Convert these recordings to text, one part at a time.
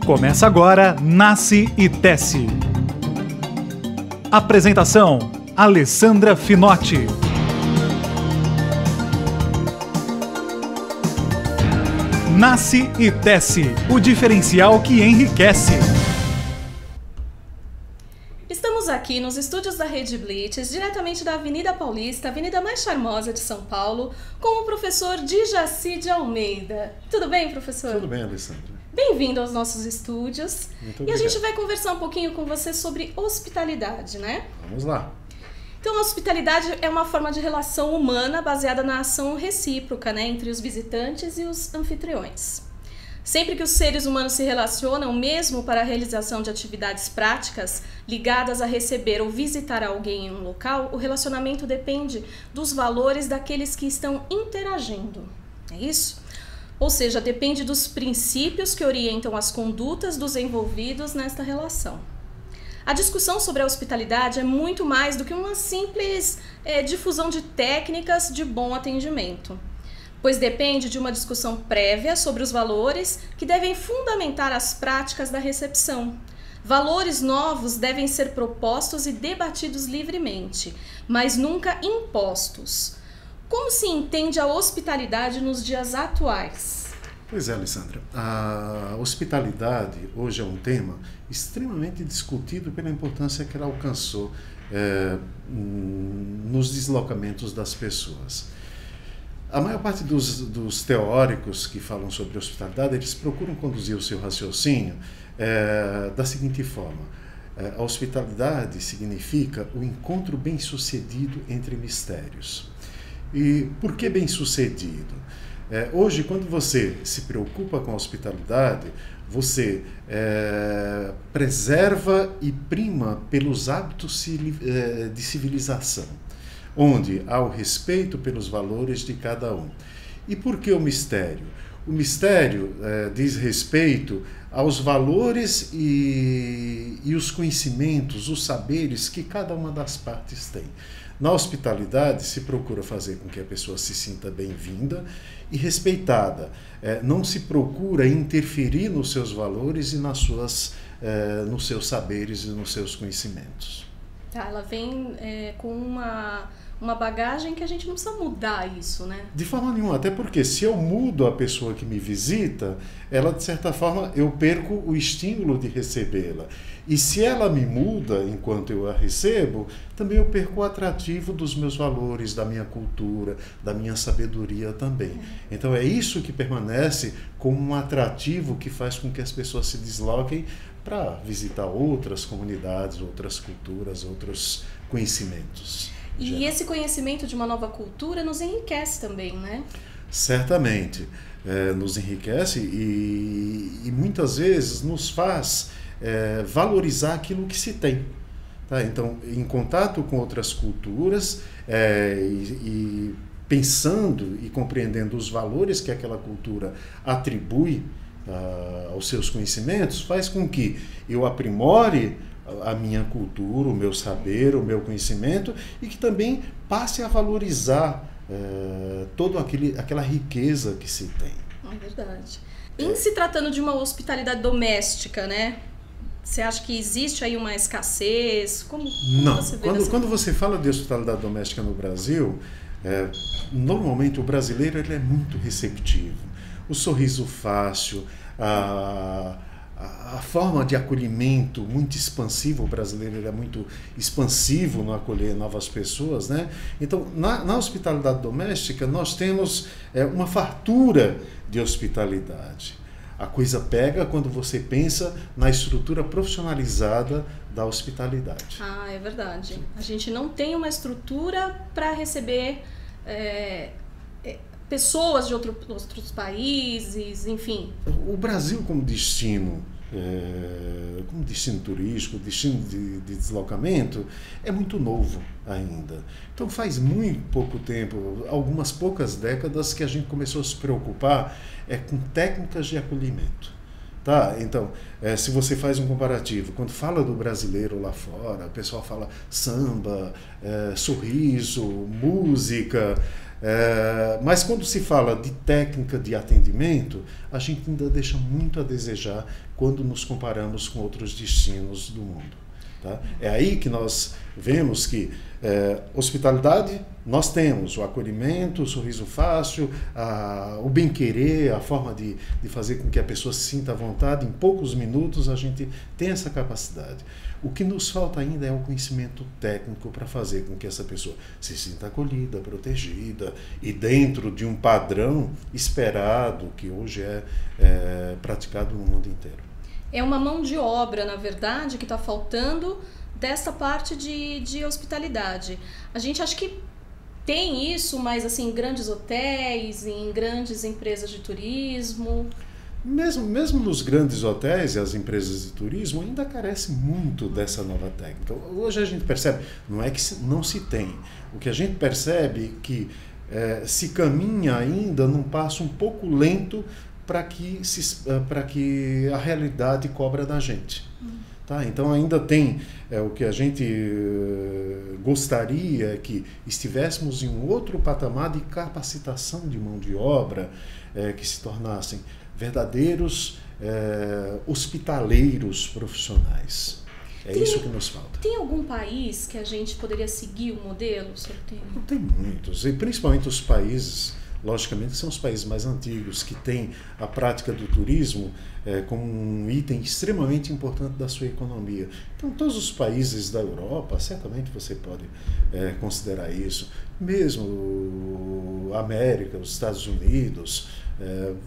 Começa agora Nasce e Tece. Apresentação: Alessandra Finotti. Nasce e Tece, o diferencial que enriquece. Estamos aqui nos estúdios da Rede Blitz, diretamente da Avenida Paulista, a avenida mais charmosa de São Paulo, com o professor Djaci de Almeida. Tudo bem, professor? Tudo bem, Alessandra. Bem-vindo aos nossos estúdios. Muito obrigado. E a gente vai conversar um pouquinho com você sobre hospitalidade, né? Vamos lá. Então, a hospitalidade é uma forma de relação humana baseada na ação recíproca, né, entre os visitantes e os anfitriões. Sempre que os seres humanos se relacionam, mesmo para a realização de atividades práticas ligadas a receber ou visitar alguém em um local, o relacionamento depende dos valores daqueles que estão interagindo. É isso? Ou seja, depende dos princípios que orientam as condutas dos envolvidos nesta relação. A discussão sobre a hospitalidade é muito mais do que uma simples difusão de técnicas de bom atendimento, pois depende de uma discussão prévia sobre os valores que devem fundamentar as práticas da recepção. Valores novos devem ser propostos e debatidos livremente, mas nunca impostos. Como se entende a hospitalidade nos dias atuais? Pois é, Alessandra. A hospitalidade hoje é um tema extremamente discutido pela importância que ela alcançou nos deslocamentos das pessoas. A maior parte dos teóricos que falam sobre hospitalidade, eles procuram conduzir o seu raciocínio da seguinte forma. A hospitalidade significa o encontro bem-sucedido entre mistérios. E por que bem-sucedido? Hoje, quando você se preocupa com a hospitalidade, você preserva e prima pelos hábitos de civilização, onde há o respeito pelos valores de cada um. E por que o mistério? O mistério diz respeito aos valores e os conhecimentos, os saberes que cada uma das partes tem. Na hospitalidade, se procura fazer com que a pessoa se sinta bem-vinda e respeitada. Não se procura interferir nos seus valores e nos seus saberes e nos seus conhecimentos. Tá, ela vem com uma bagagem que a gente não precisa mudar isso, né? De forma nenhuma, até porque se eu mudo a pessoa que me visita, ela, de certa forma, eu perco o estímulo de recebê-la. E se ela me muda enquanto eu a recebo, também eu perco o atrativo dos meus valores, da minha cultura, da minha sabedoria também. Então é isso que permanece como um atrativo que faz com que as pessoas se desloquem para visitar outras comunidades, outras culturas, outros conhecimentos. E esse conhecimento de uma nova cultura nos enriquece também, né? Certamente, nos enriquece e muitas vezes nos faz valorizar aquilo que se tem. Tá? Então, em contato com outras culturas e pensando e compreendendo os valores que aquela cultura atribui aos seus conhecimentos, faz com que eu aprimore a minha cultura, o meu saber, o meu conhecimento e que também passe a valorizar toda aquela riqueza que se tem. É verdade. Em se tratando de uma hospitalidade doméstica, né? Você acha que existe aí uma escassez? Como Não. Você vê Quando você fala de hospitalidade doméstica no Brasil, normalmente o brasileiro ele é muito receptivo. O sorriso fácil, a forma de acolhimento muito expansiva, o brasileiro ele é muito expansivo no acolher novas pessoas, né? Então, na hospitalidade doméstica, nós temos uma fartura de hospitalidade. A coisa pega quando você pensa na estrutura profissionalizada da hospitalidade. Ah, é verdade. A gente não tem uma estrutura para receber pessoas de outros países, enfim. O Brasil como destino turístico, destino de deslocamento, é muito novo ainda. Então faz muito pouco tempo, algumas poucas décadas, que a gente começou a se preocupar com técnicas de acolhimento. Tá? Então, se você faz um comparativo, quando fala do brasileiro lá fora, o pessoal fala samba, sorriso, música, Mas quando se fala de técnica de atendimento, a gente ainda deixa muito a desejar quando nos comparamos com outros destinos do mundo. Tá? É aí que nós vemos que hospitalidade, nós temos o acolhimento, o sorriso fácil, o bem-querer, a forma de fazer com que a pessoa se sinta à vontade. Em poucos minutos a gente tem essa capacidade. O que nos falta ainda é o conhecimento técnico para fazer com que essa pessoa se sinta acolhida, protegida e dentro de um padrão esperado que hoje é praticado no mundo inteiro. É uma mão de obra, na verdade, que está faltando dessa parte de hospitalidade. A gente acha que tem isso, mas assim, em grandes hotéis, em grandes empresas de turismo. Mesmo nos grandes hotéis e as empresas de turismo ainda carece muito dessa nova técnica. Hoje a gente percebe, não é que não se tem, o que a gente percebe é que se caminha ainda num passo um pouco lento para que a realidade cobra da gente. Tá? Então ainda tem o que a gente gostaria é que estivéssemos em um outro patamar de capacitação de mão de obra, que se tornassem verdadeiros hospitaleiros profissionais. Isso que nos falta. Tem algum país que a gente poderia seguir o modelo? Tem muitos, e principalmente os países, logicamente, são os países mais antigos, que têm a prática do turismo como um item extremamente importante da sua economia. Então, todos os países da Europa, certamente você pode considerar isso. Mesmo a América, os Estados Unidos,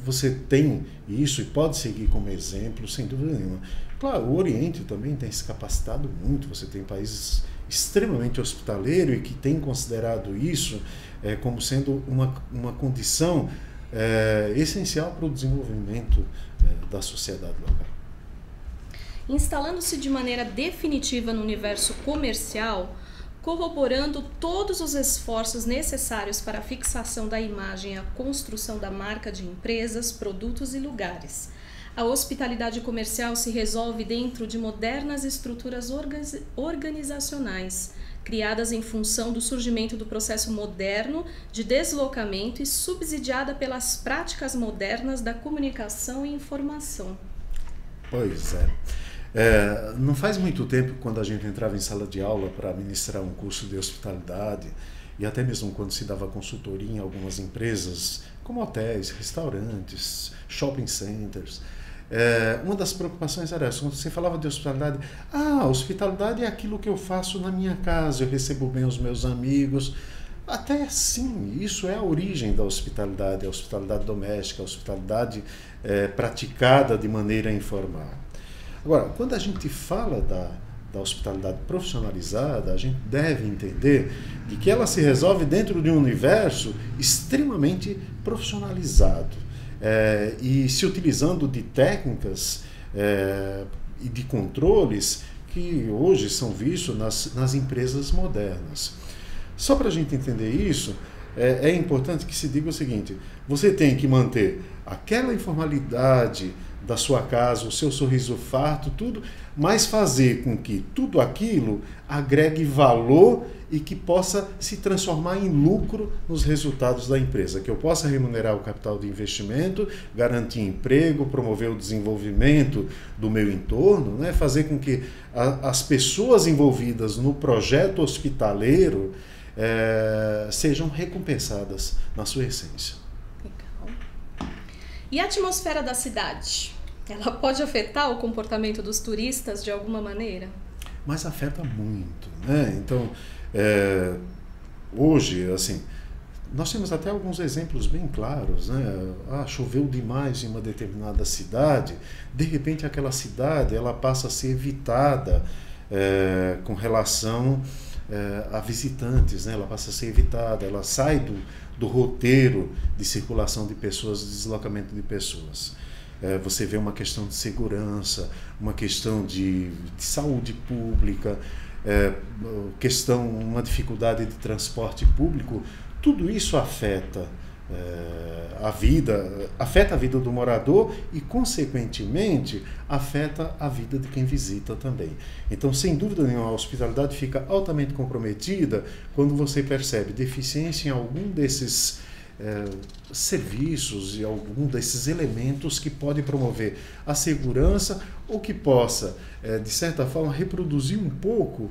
você tem isso e pode seguir como exemplo, sem dúvida nenhuma. Claro, o Oriente também tem se capacitado muito, você tem países extremamente hospitaleiros e que têm considerado isso como sendo uma condição essencial para o desenvolvimento da sociedade local. Instalando-se de maneira definitiva no universo comercial, corroborando todos os esforços necessários para a fixação da imagem e a construção da marca de empresas, produtos e lugares. A hospitalidade comercial se resolve dentro de modernas estruturas organizacionais, criadas em função do surgimento do processo moderno de deslocamento e subsidiada pelas práticas modernas da comunicação e informação. Pois é. Não faz muito tempo, quando a gente entrava em sala de aula para ministrar um curso de hospitalidade, e até mesmo quando se dava consultoria em algumas empresas, como hotéis, restaurantes, shopping centers, uma das preocupações era essa. Quando você falava de hospitalidade, hospitalidade é aquilo que eu faço na minha casa, eu recebo bem os meus amigos. Até sim, isso é a origem da hospitalidade, a hospitalidade doméstica, a hospitalidade praticada de maneira informal. Agora, quando a gente fala da hospitalidade profissionalizada, a gente deve entender de que ela se resolve dentro de um universo extremamente profissionalizado e se utilizando de técnicas e de controles que hoje são vistos nas empresas modernas. Só para a gente entender isso, é importante que se diga o seguinte: você tem que manter aquela informalidade da sua casa, o seu sorriso farto, tudo, mas fazer com que tudo aquilo agregue valor e que possa se transformar em lucro nos resultados da empresa, que eu possa remunerar o capital de investimento, garantir emprego, promover o desenvolvimento do meu entorno, né? Fazer com que as pessoas envolvidas no projeto hospitaleiro sejam recompensadas na sua essência. Legal. E a atmosfera da cidade? Ela pode afetar o comportamento dos turistas de alguma maneira? Mas afeta muito, né? Então, hoje, assim, nós temos até alguns exemplos bem claros, né? Choveu demais em uma determinada cidade, de repente aquela cidade ela passa a ser evitada com relação a visitantes, né? Ela passa a ser evitada, ela sai do roteiro de circulação de pessoas, de deslocamento de pessoas. Você vê uma questão de segurança, uma questão de saúde pública, uma dificuldade de transporte público. Tudo isso afeta afeta a vida do morador e, consequentemente, afeta a vida de quem visita também. Então, sem dúvida nenhuma, a hospitalidade fica altamente comprometida quando você percebe deficiência em algum desses serviços e algum desses elementos que podem promover a segurança ou que possa, de certa forma, reproduzir um pouco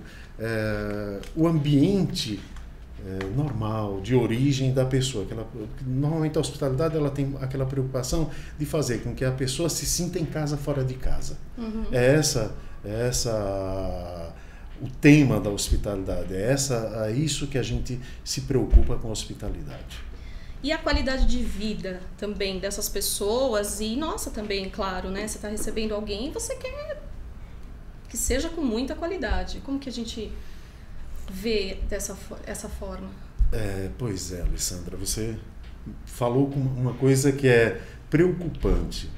o ambiente normal, de origem da pessoa. Normalmente a hospitalidade ela tem aquela preocupação de fazer com que a pessoa se sinta em casa fora de casa. Uhum. É o tema da hospitalidade, é isso que a gente se preocupa com a hospitalidade. E a qualidade de vida também dessas pessoas e nossa também, claro, né? Você está recebendo alguém e você quer que seja com muita qualidade. Como que a gente vê essa forma? Pois é, Alessandra, você falou com uma coisa que é preocupante.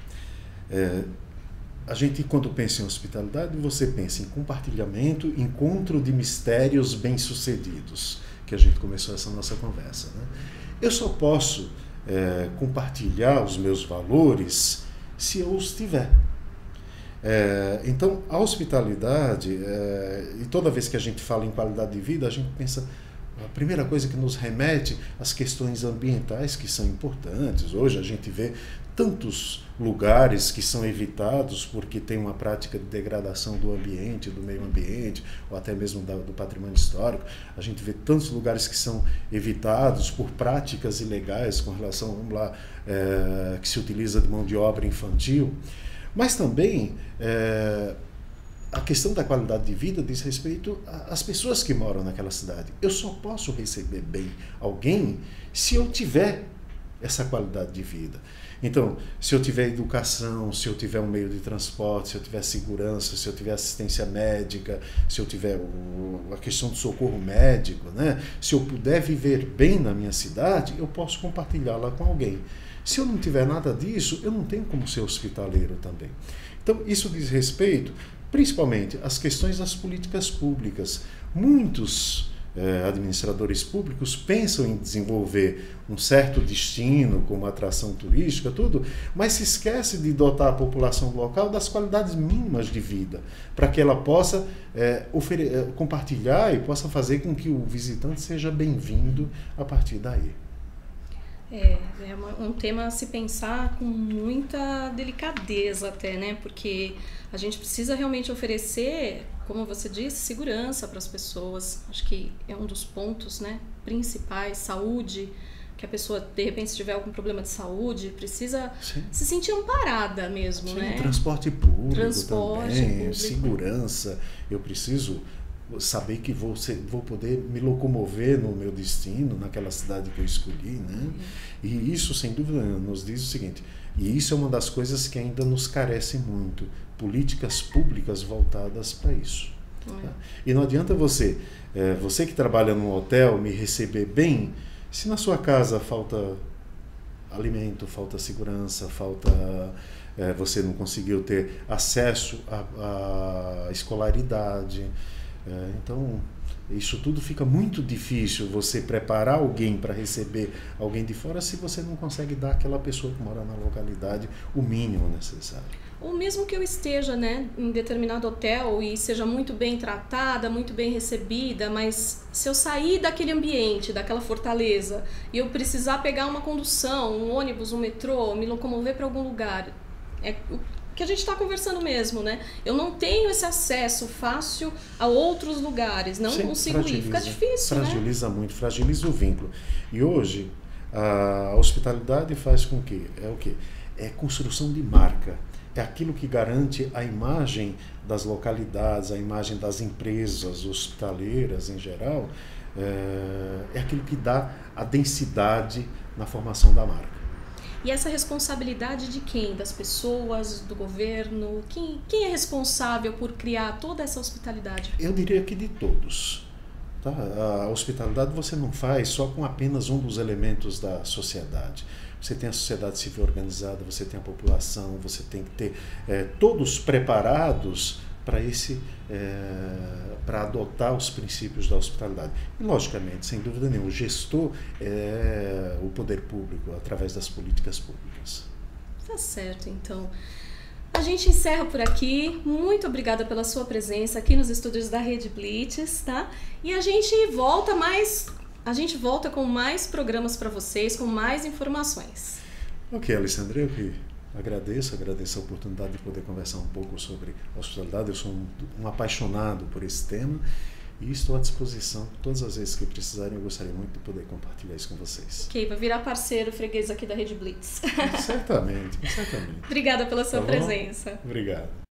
A gente, quando pensa em hospitalidade, você pensa em compartilhamento, encontro de mistérios bem-sucedidos, que a gente começou essa nossa conversa, né? Eu só posso compartilhar os meus valores se eu os tiver. Então, a hospitalidade, e toda vez que a gente fala em qualidade de vida, a gente pensa, a primeira coisa que nos remete às questões ambientais, que são importantes. Hoje a gente vê tantos lugares que são evitados porque tem uma prática de degradação do ambiente, do meio ambiente, ou até mesmo do patrimônio histórico. A gente vê tantos lugares que são evitados por práticas ilegais com relação, vamos lá, que se utiliza de mão de obra infantil. Mas também a questão da qualidade de vida diz respeito às pessoas que moram naquela cidade. Eu só posso receber bem alguém se eu tiver essa qualidade de vida. Então, se eu tiver educação, se eu tiver um meio de transporte, se eu tiver segurança, se eu tiver assistência médica, se eu tiver a questão do socorro médico, né? Se eu puder viver bem na minha cidade, eu posso compartilhá-la com alguém. Se eu não tiver nada disso, eu não tenho como ser hospitaleiro também. Então, isso diz respeito, principalmente, às questões das políticas públicas. Muitos administradores públicos pensam em desenvolver um certo destino como atração turística, tudo, mas se esquece de dotar a população local das qualidades mínimas de vida, para que ela possa compartilhar e possa fazer com que o visitante seja bem-vindo a partir daí. É um tema a se pensar com muita delicadeza até, né? Porque a gente precisa realmente oferecer, como você disse, segurança para as pessoas. Acho que é um dos pontos, né, principais, saúde, que a pessoa, de repente, se tiver algum problema de saúde, precisa se sentir amparada mesmo, né? Transporte público também, segurança. Eu preciso saber que vou poder me locomover no meu destino, naquela cidade que eu escolhi, né? E isso, sem dúvida, nos diz o seguinte, e isso é uma das coisas que ainda nos carece muito, políticas públicas voltadas para isso. Tá? E não adianta você que trabalha num hotel, me receber bem, se na sua casa falta alimento, falta segurança, você não conseguiu ter acesso à escolaridade. Então, isso tudo fica muito difícil, você preparar alguém para receber alguém de fora se você não consegue dar àquela pessoa que mora na localidade o mínimo necessário. Ou mesmo que eu esteja, né, em determinado hotel e seja muito bem tratada, muito bem recebida, mas se eu sair daquele ambiente, daquela fortaleza, e eu precisar pegar uma condução, um ônibus, um metrô, me locomover para algum lugar, que a gente está conversando mesmo, né? Eu não tenho esse acesso fácil a outros lugares, não consigo ir. Fica difícil, fragiliza muito, fragiliza o vínculo. E hoje, a hospitalidade faz com que, o quê? É construção de marca. É aquilo que garante a imagem das localidades, a imagem das empresas hospitaleiras em geral, é aquilo que dá a densidade na formação da marca. E essa responsabilidade de quem? Das pessoas, do governo? Quem é responsável por criar toda essa hospitalidade? Eu diria que de todos. Tá? A hospitalidade você não faz só com apenas um dos elementos da sociedade. Você tem a sociedade civil organizada, você tem a população, você tem que ter todos preparados para adotar os princípios da hospitalidade. E, logicamente, sem dúvida nenhuma, o gestor é o poder público, através das políticas públicas. Tá certo, então. A gente encerra por aqui. Muito obrigada pela sua presença aqui nos estúdios da Rede Blitz, tá? E a gente volta com mais programas para vocês, com mais informações. Ok, Alessandra, eu que agradeço a oportunidade de poder conversar um pouco sobre hospitalidade. Eu sou um apaixonado por esse tema e estou à disposição todas as vezes que precisarem. Eu gostaria muito de poder compartilhar isso com vocês. Ok, vai virar parceiro freguês aqui da Rede Blitz. Certamente. Obrigada pela sua presença. Obrigado.